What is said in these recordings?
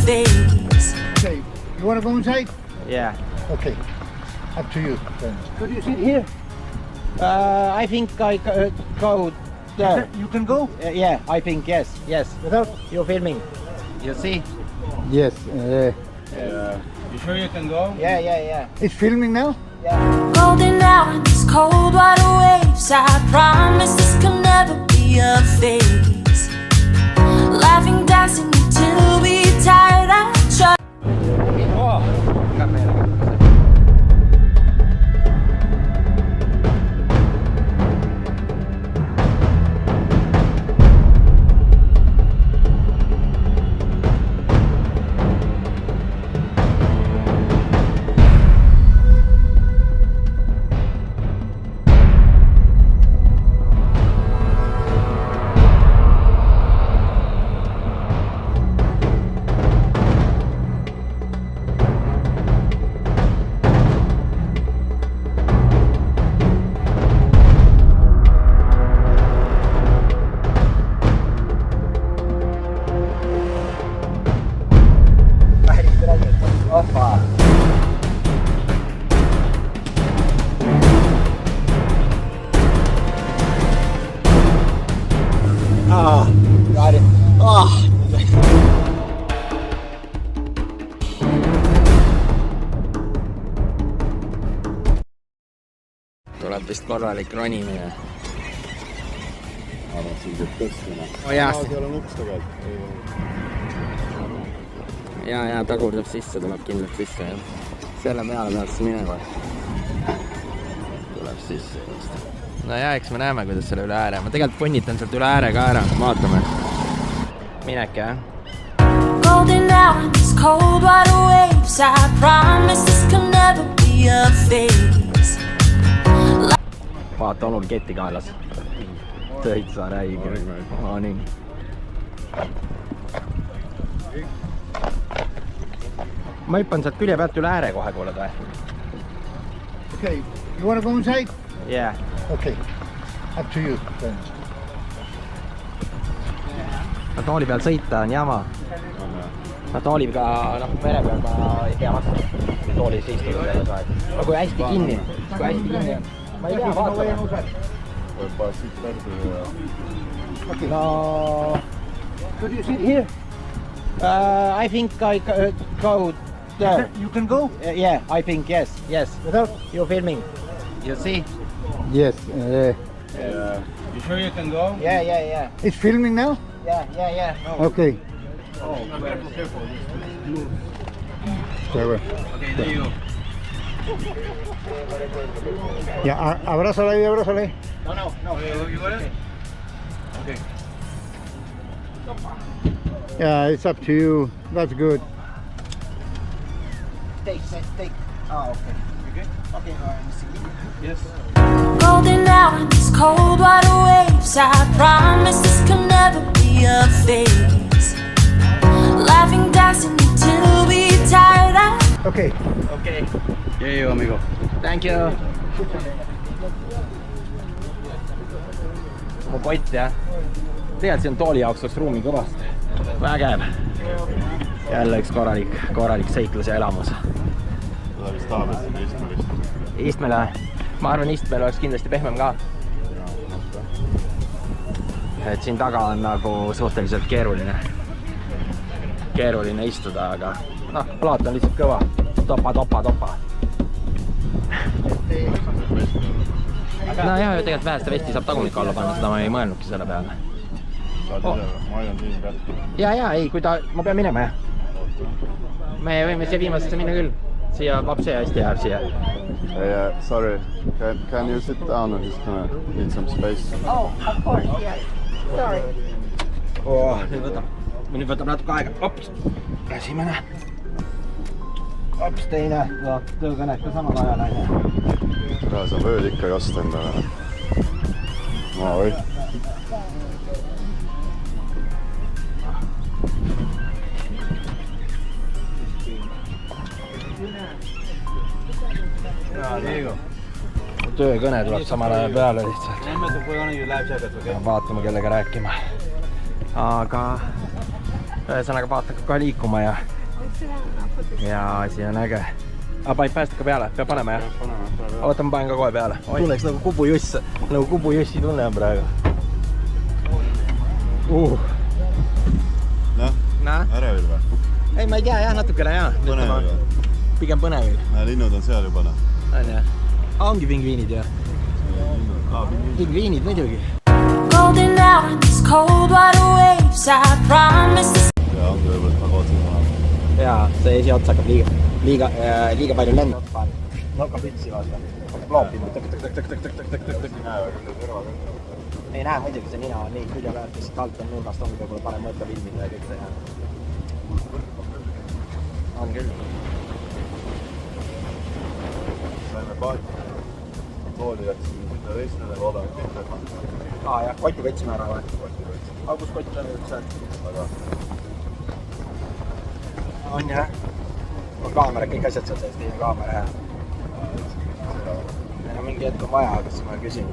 face. Okay, you want to go inside? Yeah. Okay, up to you then. Could you sit here? I think I go there. You can go? Yeah, I think yes. Without? You're filming. You see? Yes. You sure you can go? Yeah. It's filming now? Golden hour in these cold water waves. I promise this can never be a phase. Laughing, dancing until we tired out. Oh, got it. Tuleb vist korralik ronimine. Arvan, siin teeb tõstmine. Oh, jaa. Seal on uks tegelikult. Ja tagurdab sisse, tuleb kindlalt sisse. Selle peale peaks minema. Tuleb sisse just. No ja, eks me näeme, kuidas selle üle ääre. Ma tegelikult ponnitan sealt üle ääre ka ära. Vaatame. Mineke, jah? Golden hour in these cold water waves. I promise this can never be a phase. Vaata, onul ketti kaelas. Tõitsa räige. Nii. Ma hüppan sealt külje pealt üle ääre kohe, kuuled või? Okay, you want to go inside? Yeah. Okay, up to you then. No tooli peal sõita on jama. No tooliga, mere peal ma ei tea vastu. Toolis istuda selles aeg. No kui hästi kinni on. Ma ei tea, vaatame. Võib-olla siit pärdi ja... No... Could you sit here? I think I go there. You can go? Yeah, I think yes. Without? You're filming. You see? Yes. You sure you can go? Yeah. It's filming now? Yeah. Okay. Oh, careful. Clever. Okay, there you go. Yeah, abrázala ahí. No. You got it? Okay. Yeah, it's up to you. That's good. Take. Oh, okay. You good? Okay, Yes. Golden hour in these cold water waves. I promise this can never be a phase. Laughing, dancing until we tired out. Okay. Yeah, you amigo. Thank you. Mu pott, jah. Tegelikult siin tooli jaoks oleks ruumi kõvasti. Vägev. Jälle üks korralik seiklus ja elamus. Seda vist tahab, et seda istmelist. Istmele? Ma arvan, istmel oleks kindlasti pehmem ka. Et siin taga on nagu suhteliselt keeruline istuda, aga plaat on lihtsalt kõva. Topa. No jah, tegelikult väheste vesti saab tagumikku alla panna, seda ma ei mõelnudki selle peale. Saad ise või? Ma aidan siin pealt. Ja, ei, ma pean minema, jah. Me võime siia viimasesse minna küll. Siia lapse hästi jääb siia. Hey, sorry. Can you sit down? I'm just gonna need some space. Oh, of course, yes. Sorry. Nüüd võtab natuke aega. Ops, esimene. Ops, teine. Töökõned ka samal ajal. Ka sa võid ikka kasta endale. Oi. Töökõne tuleb samal ajal peale lihtsalt. Vaatame kellega rääkima. Aga ühesõnaga vaatame ka liikuma ja sit down and I'll put this. jaa, asi on äge. Aga panid päästika peale, peab panema jah? Oota, ma panen ka kohe peale. Tunneks nagu kubujuss, nagu kubujussi tunne on praegu. Noh, ärevil või? Ei, ma ei tea jah, natukene jah. Põnevil või? Pigem põnevil. Linnud on seal juba, noh. On jah? Ongi pingviinid jah? Pingviinid muidugi. Golden hour in these cold water waves. I promise this. Ja ongi võib-olla, et ma kootsin maha. Jaa, see esiotsa hakkab liiga palju lendama. Hakkab ütsi vaata. Hakkab loopima. Ei näe muidugi, see nina on nii külje pealt, kes alt on nurgast ongi võib-olla parem mõõta filmida ja kõik see jah. On küll. Saime paati. Tooli läksime sinna reisnele, loodame mitte. Jah, kotti võtsime ära või? Aga kus kott on üldse? On jah? On kaamera, kõik asjad seal sees, teine kaamera jah. Meil on mingi hetk on vaja, kas ma küsin.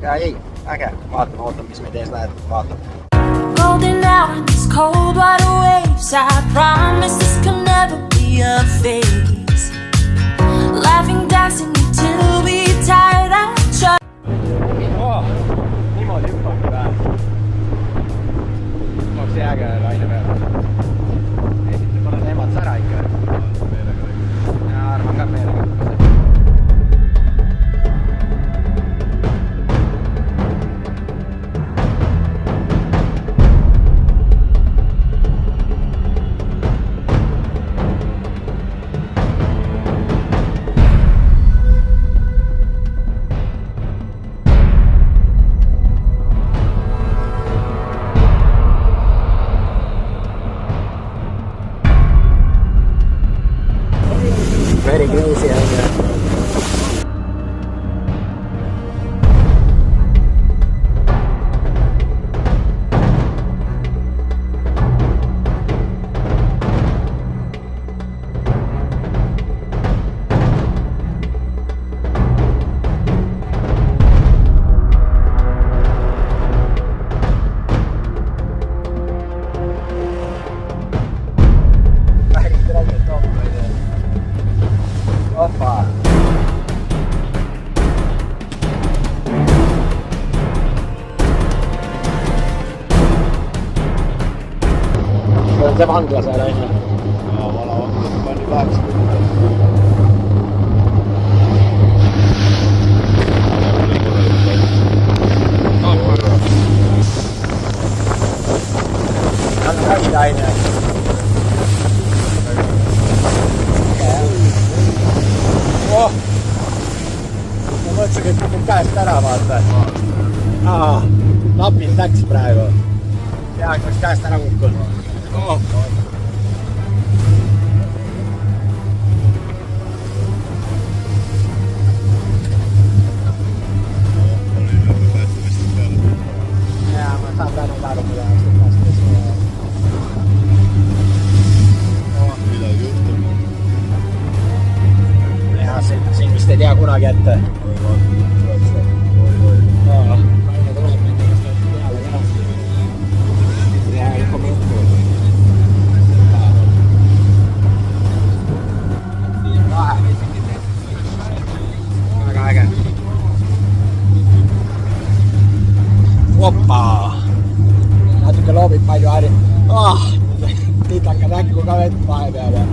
Ja ei, äge. Vaatame, ootan, mis meid ees läheb. Vaatab. Golden hour in these cold water waves. I promise this can never be a phase. Laughing, dancing until we tired out. Niimoodi hüppabki vähe. Oleks äge laine peale. Esitame paned emad sära ikka. Ja arvan ka meelega. Very crazy, I guess. Opa! See on see vangla seal, on ju? Jaa, vana vangla, pani 8 minutit. On käida, on ju? Ma mõtlesin, et kukub käest ära, vaata. Napilt läks praegu. Peaaegu oleks käest ära kukkunud. Jaa, ma saan tänu laerutada. Midagi juhtub. Jaa, siin vist ei tea kunagi ette. Väga äge. Oppa! Natuke loobib palju äri. Titaka näkku ka vett vahepeal ja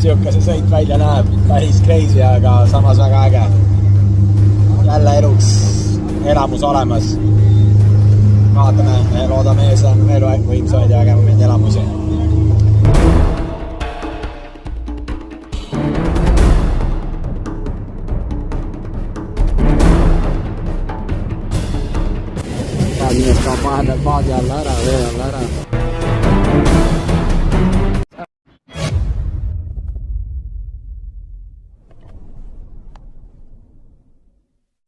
siuke see sõit välja näeb. Päris crazy, aga samas väga äge. Jälle eluks elamus olemas. Vaatame, loodame ees on veel võimsaid ja ägemaid elamusi. Inimest kaob vahepeal paadi alla ära, vee alla ära.